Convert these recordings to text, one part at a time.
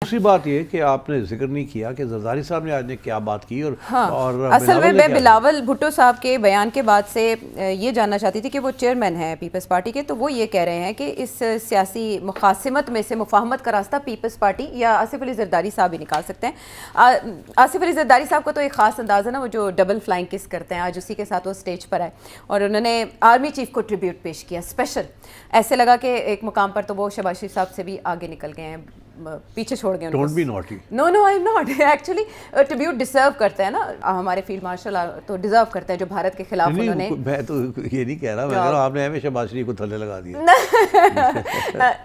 دوسری بات یہ کہ آپ نے ذکر نہیں کیا کہ زرداری صاحب نے آج نے کیا بات کی اور اصل میں بلاول بھٹو صاحب کے بیان کے بعد سے یہ جاننا چاہتی تھی کہ وہ چیئرمین ہیں پیپلز پارٹی کے، تو وہ یہ کہہ رہے ہیں کہ اس سیاسی مقاسمت میں سے مفاہمت کا راستہ پیپلز پارٹی یا آصف علی زرداری صاحب ہی نکال سکتے ہیں۔ آصف علی زرداری صاحب کا تو ایک خاص انداز ہے نا، وہ جو ڈبل فلائنگ کس کرتے ہیں، آج اسی کے ساتھ وہ اسٹیج پر آئے اور انہوں نے آرمی چیف کو ٹریبیوٹ پیش کیا اسپیشل۔ ایسے لگا کہ ایک مقام پر تو وہ شہباز شریف صاحب سے بھی آگے نکل گئے ہیں، پیچھے چھوڑ گئے۔ Don't be naughty. No I am not, actually tribute deserve کرتے ہیں نا ہمارے فیلڈ مارشل، تو ڈیزرو کرتے ہیں جو بھارت کے خلاف انہوں نے۔ میں تو یہ نہیں کہہ رہا، میں کہہ رہا ہوں آپ نے ہمیشہ شہباز شریف کو تھلے لگا دیا۔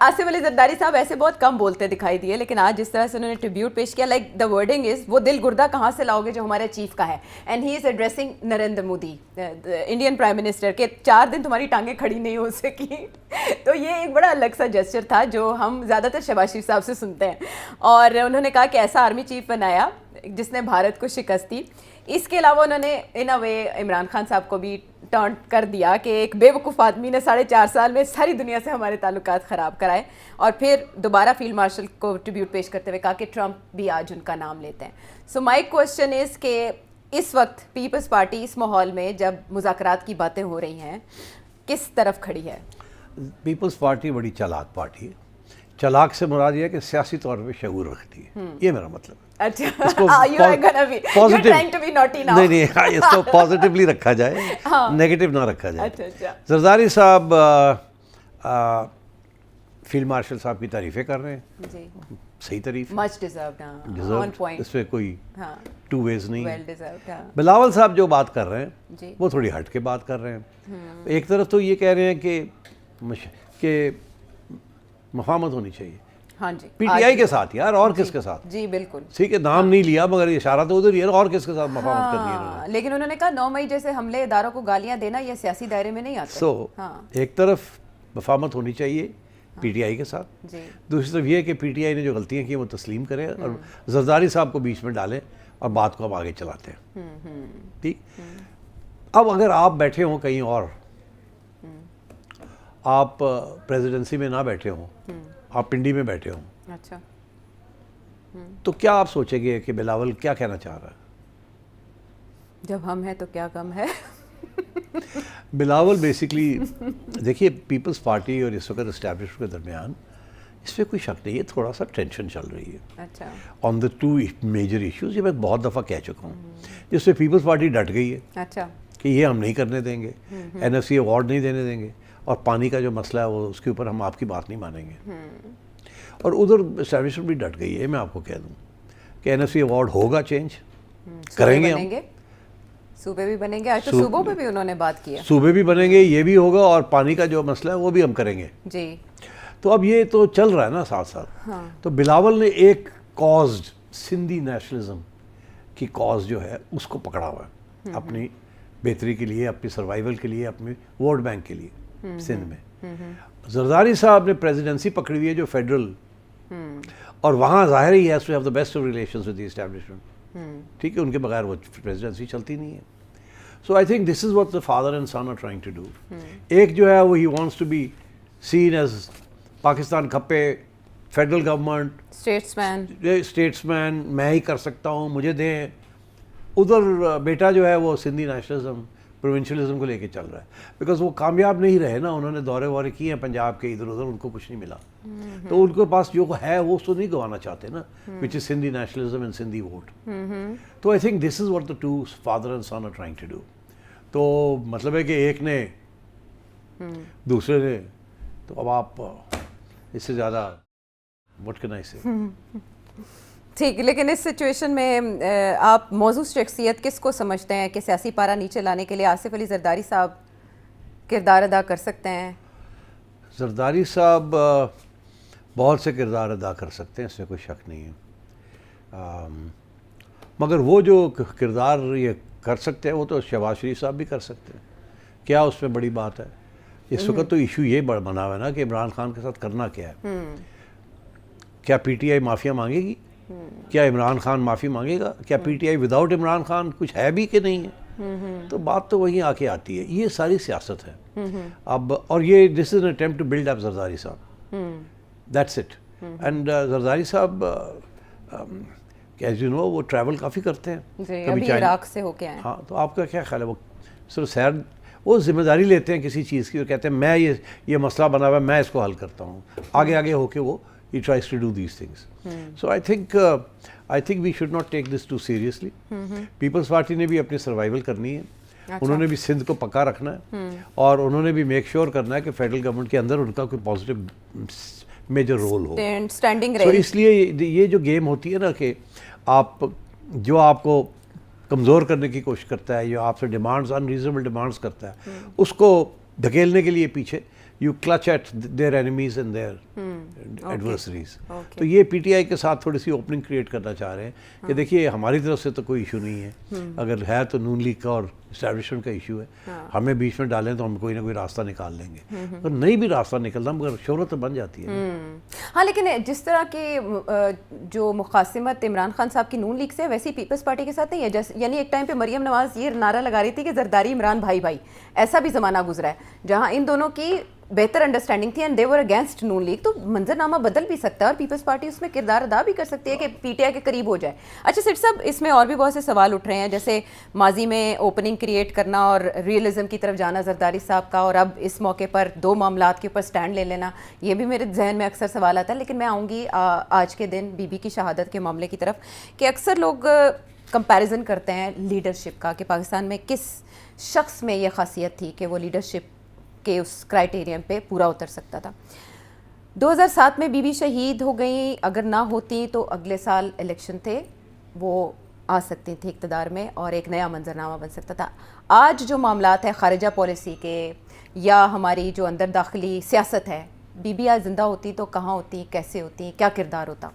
آصف علی زرداری صاحب ایسے بہت کم بولتے دکھائی دیے، لیکن آج جس طرح سے انہوں نے ٹریبیوٹ پیش کیا، لائک دا ورڈنگ از، وہ دل گردہ کہاں سے لاؤ گے جو ہمارے چیف کا ہے، and he is addressing Narendra Modi Indian prime minister کہ 4 دن تمہاری ٹانگیں کھڑی نہیں ہو سکی۔ تو یہ ایک بڑا الگ سا جسچر تھا جو ہم زیادہ تر شہباز شریف صاحب سے سنتے ہیں، اور انہوں نے کہا کہ ایسا آرمی چیف بنایا جس نے بھارت کو شکست دی۔ اس کے علاوہ انہوں نے ان اے وے عمران خان صاحب کو بھی ٹرن کر دیا کہ ایک بے وقوف آدمی نے 4.5 سال میں ساری دنیا سے ہمارے تعلقات خراب کرائے، اور پھر دوبارہ فیلڈ مارشل کو ٹریبیوٹ پیش کرتے ہوئے کہا کہ ٹرمپ بھی آج ان کا نام لیتے ہیں۔ سو مائی کوشچن از کہ اس وقت پیپلز پارٹی اس ماحول میں جب مذاکرات کی باتیں ہو رہی ہیں کس طرف کھڑی ہے؟ پیپلز پارٹی بڑی چالاک پارٹی ہے۔ چالاک سے مراد یہ ہے کہ سیاسی طور پہ شعور رکھتی ہے، یہ میرا مطلب ہے۔ نہیں، اس کو پازیٹیولی رکھا جائے، نیگیٹو نہ رکھا جائے۔ زرداری صاحب فیلڈ مارشل صاحب کی تعریفیں کر رہے ہیں، صحیح تعریف، اس پہ کوئی ٹو ویز نہیں ہے۔ بلاول صاحب جو بات کر رہے ہیں وہ تھوڑی ہٹ کے بات کر رہے ہیں۔ ایک طرف تو یہ کہہ رہے ہیں کہ مفاہمت ہونی چاہیے پی ٹی آئی کے ساتھ، یار اور کس کے ساتھ؟ جی بالکل ٹھیک ہے، نام نہیں لیا مگر اشارہ تو ادھر ہی ہے، اور کس کے ساتھ مفاہمت کرنی ہے انہوں نے؟ لیکن انہوں نے کہا 9 مئی جیسے حملے اداروں کو گالیاں دینا یہ سیاسی دائرے میں نہیں آتا۔ سو ایک طرف مفاہمت ہونی چاہیے پی ٹی آئی کے ساتھ، دوسری طرف یہ کہ پی ٹی آئی نے جو غلطیاں کی وہ تسلیم کریں اور زرداری صاحب کو بیچ میں ڈالیں اور بات کو ہم آگے چلاتے ہیں۔ ٹھیک، اب اگر آپ بیٹھے ہوں کہیں اور، آپ پریزیڈنسی میں نہ بیٹھے ہوں، آپ پنڈی میں بیٹھے ہوں، اچھا، تو کیا آپ سوچیں گے کہ بلاول کیا کہنا چاہ رہا ہے؟ جب ہم ہیں تو کیا کم ہے؟ بلاول بیسکلی دیکھیے پیپلز پارٹی اور اس وقت اسٹیبلشمنٹ کے درمیان اس پہ کوئی شک نہیں ہے، تھوڑا سا ٹینشن چل رہی ہے اچھا آن دا 2 میجر ایشوز۔ یہ میں بہت دفعہ کہہ چکا ہوں، جس پہ پیپلز پارٹی ڈٹ گئی ہے اچھا کہ یہ ہم نہیں کرنے دیں گے، این ایف سی ایوارڈ نہیں دینے دیں گے، اور پانی کا جو مسئلہ ہے وہ اس کے اوپر ہم آپ کی بات نہیں مانیں گے، اور ادھر اسٹیبلشمنٹ بھی ڈٹ گئی ہے۔ میں آپ کو کہہ دوں کہ این ایف سی ایوارڈ ہوگا، چینج کریں گے، ہم صوبے بھی بنیں گے، آج تو صوبوں پہ بھی انہوں نے بات کی ہے، صوبے بھی بنیں گے، یہ بھی ہوگا، اور پانی کا جو مسئلہ ہے وہ بھی ہم کریں گے۔ جی تو اب یہ تو چل رہا ہے نا ساتھ ساتھ۔ تو بلاول نے ایک کازڈ سندھی نیشنلزم کی کاز جو ہے اس کو پکڑا ہوا ہے اپنی بہتری کے لیے، اپنی سروائیول کے لیے، اپنے ووٹ بینک کے لیے سندھ میں۔ زرداری صاحب نے پریزیڈنسی پکڑی ہوئی ہے جو فیڈرل، اور وہاں ظاہر ہی has to have the best of relations with the establishment, ٹھیک ہے، ان کے بغیر وہ پریزیڈنسی چلتی نہیں ہے۔ So I think this is what the father and son are trying to do. ایک جو ہے وہ ہی wants to be seen as Pakistan کھپے، فیڈرل گورنمنٹ، اسٹیٹس مین، میں ہی کر سکتا ہوں، مجھے دیں۔ ادھر بیٹا جو ہے وہ سندھی نیشنلزم، پروونشلزم کو لے کے چل رہا ہے، بیکاز وہ کامیاب نہیں رہے نا، انہوں نے دورے وورے کیے ہیں پنجاب کے ادھر ادھر، ان کو کچھ نہیں ملا، تو ان کے پاس جو ہے وہ اس کو نہیں گوانا چاہتے نا، which is Sindhi nationalism and Sindhi vote. تو I think this is what the 2 father and son are trying to do. تو مطلب ہے کہ ایک نے دوسرے نے، تو اب آپ اس سے زیادہ what can I say؟ ٹھیک، لیکن اس سچویشن میں آپ موضوع شخصیت کس کو سمجھتے ہیں کہ سیاسی پارا نیچے لانے کے لیے آصف علی زرداری صاحب کردار ادا کر سکتے ہیں؟ زرداری صاحب بہت سے کردار ادا کر سکتے ہیں، اس میں کوئی شک نہیں ہے، مگر وہ جو کردار یہ کر سکتے ہیں وہ تو شہباز شریف صاحب بھی کر سکتے ہیں، کیا اس میں بڑی بات ہے؟ اس وقت تو ایشو یہ بنا ہوا ہے نا کہ عمران خان کے ساتھ کرنا کیا ہے۔ کیا پی ٹی آئی معافیا مانگے گی؟ کیا عمران خان معافی مانگے گا؟ کیا P T I without Imran Khan کچھ ہے بھی کہ نہیں ہے؟ تو بات تو وہیں آ کے آتی ہے، یہ ساری سیاست ہے اب، اور یہ this is an attempt to build up Zardari صاحب، دیٹس اٹ۔ اینڈ زرداری صاحب کہ ایز یو نو وہ ٹریول کافی کرتے ہیں. جی ابھی عراق سے ہو کے آئے. ہاں تو آپ کا کیا خیال ہے؟ وہ صرف سیر وہ ذمہ داری لیتے ہیں کسی چیز کی اور کہتے ہیں میں یہ مسئلہ بنا ہوا ہے میں اس کو حل کرتا ہوں, آگے ہو کے وہ he tries to do these things. So I think we should not take this too seriously. Peoples Party نے بھی اپنی سروائیول کرنی ہے, انہوں نے بھی سندھ کو پکا رکھنا ہے اور انہوں نے بھی میک شیور کرنا ہے کہ فیڈرل گورنمنٹ کے اندر ان کا کوئی پازیٹیو میجر رول ہو. تو اس لیے یہ جو گیم ہوتی ہے نا کہ جو آپ کو کمزور کرنے کی کوشش کرتا ہے, جو آپ سے ڈیمانڈز انریزنیبل ڈیمانڈز کرتا ہے, اس کو دھکیلنے کے لیے پیچھے you clutch at their enemies and their adversaries. تو یہ پی ٹی آئی کے ساتھ تھوڑی سی اوپننگ کریٹ کرنا چاہ رہے ہیں کہ دیکھیے ہماری طرف سے تو کوئی ایشو نہیں ہے, اگر ہے تو نون لیگ کا اور اسٹیبلشمنٹ کا ایشو ہے, ہمیں بیچ میں ڈالیں تو ہم کوئی نہ کوئی راستہ نکال لیں گے. اگر نہیں بھی راستہ نکلتا مگر شہرت تو بن جاتی ہے. ہاں لیکن جس طرح کی جو مخاصمت عمران خان صاحب کی نون لیگ سے ویسی پیپلز پارٹی کے ساتھ نہیں ہے. یعنی ایک ٹائم پہ مریم نواز یہ نعرہ لگا رہی تھی کہ زرداری عمران بھائی بھائی, ایسا بھی زمانہ گزرا ہے جہاں ان دونوں کی بہتر انڈرسٹینڈنگ تھی and they were against Noon League. تو منظرنامہ بدل بھی سکتا ہے اور پیپلز پارٹی اس میں کردار ادا بھی کر سکتی ہے کہ پی ٹی آئی کے قریب ہو جائے. اچھا سیٹ صاحب, اس میں اور بھی بہت سے سوال اٹھ رہے ہیں, جیسے ماضی میں اوپننگ کریٹ کرنا اور ریئلزم کی طرف جانا زرداری صاحب کا, اور اب اس موقع پر دو معاملات کے اوپر سٹینڈ لے لینا, یہ بھی میرے ذہن میں اکثر سوال آتا ہے. لیکن میں آؤں گی آج کے دن بی بی کی شہادت کے معاملے کی طرف کہ اکثر لوگ کمپیریزن کرتے ہیں لیڈرشپ کا کہ پاکستان میں کس شخص میں یہ خاصیت تھی کہ وہ لیڈرشپ کہ اس کرائٹیرین پہ پورا اتر سکتا تھا. 2007 میں بی بی شہید ہو گئیں, اگر نہ ہوتی تو اگلے سال الیکشن تھے, وہ آ سکتی تھی اقتدار میں اور ایک نیا منظرنامہ بن سکتا تھا. آج جو معاملات ہیں خارجہ پالیسی کے یا ہماری جو اندر داخلی سیاست ہے, بی بی آج زندہ ہوتی تو کہاں ہوتی, کیسے ہوتی, کیا کردار ہوتا؟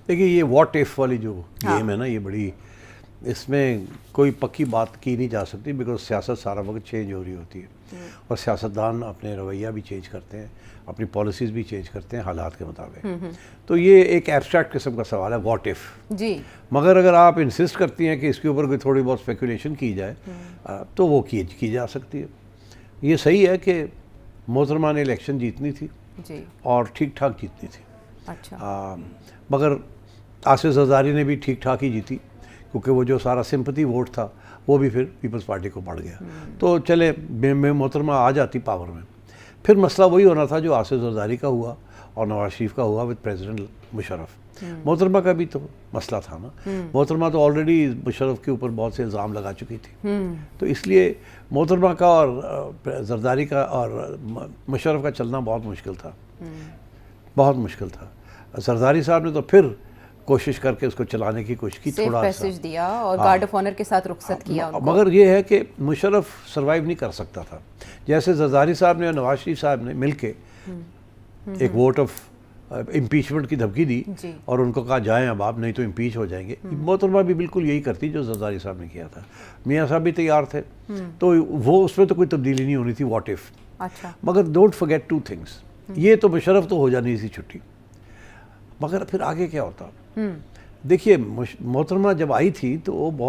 دیکھیے یہ واٹ ایف والی جو گیم ہے نا, یہ بڑی, اس میں کوئی پکی بات کی نہیں جا سکتی بیکاز سیاست سارا وقت چینج ہو رہی ہوتی ہے اور سیاستدان اپنے رویہ بھی چینج کرتے ہیں, اپنی پالیسیز بھی چینج کرتے ہیں حالات کے مطابق. تو یہ ایک ایبسٹریکٹ قسم کا سوال ہے, واٹ ایف. جی مگر اگر آپ انسسٹ کرتی ہیں کہ اس کے اوپر کوئی تھوڑی بہت اسپیکولیشن کی جائے تو وہ کی جا سکتی ہے. یہ صحیح ہے کہ محترمہ نے الیکشن جیتنی تھی اور ٹھیک ٹھاک جیتنی تھی. اچھا مگر آصف زرداری نے بھی ٹھیک ٹھاک ہی جیتی کیونکہ وہ جو سارا سمپتی ووٹ تھا وہ بھی پھر پیپلز پارٹی کو پڑ گیا. تو چلے محترمہ آ جاتی پاور میں, پھر مسئلہ وہی ہونا تھا جو آصف زرداری کا ہوا اور نواز شریف کا ہوا وتھ پریزیڈنٹ مشرف. محترمہ کا بھی تو مسئلہ تھا نا, محترمہ تو آلریڈی مشرف کے اوپر بہت سے الزام لگا چکی تھی. تو اس لیے محترمہ کا اور زرداری کا اور مشرف کا چلنا بہت مشکل تھا, بہت مشکل تھا. زرداری صاحب نے تو پھر کوشش کر کے اس کو چلانے کی کوشش کی, تھوڑا پیسج دیا اور گارڈ آف آنر کے ساتھ رخصت کیا. مگر یہ ہے کہ مشرف سروائیو نہیں کر سکتا تھا. جیسے زرداری صاحب نے اور نواز شریف صاحب نے مل کے ایک ووٹ آف امپیچمنٹ کی دھمکی دی اور ان کو کہا جائیں اب آپ, نہیں تو امپیچ ہو جائیں گے. محترمہ بھی بالکل یہی کرتی جو زرداری صاحب نے کیا تھا. میاں صاحب بھی تیار تھے, تو وہ اس میں تو کوئی تبدیلی نہیں ہونی تھی, واٹ ایف. مگر ڈونٹ فرگیٹ ٹو تھنگس, یہ تو مشرف تو ہو جانی تھی چھٹی, مگر پھر آگے کیا ہوتا. دیکھیے محترمہ جب آئی تھی تو وہ بہت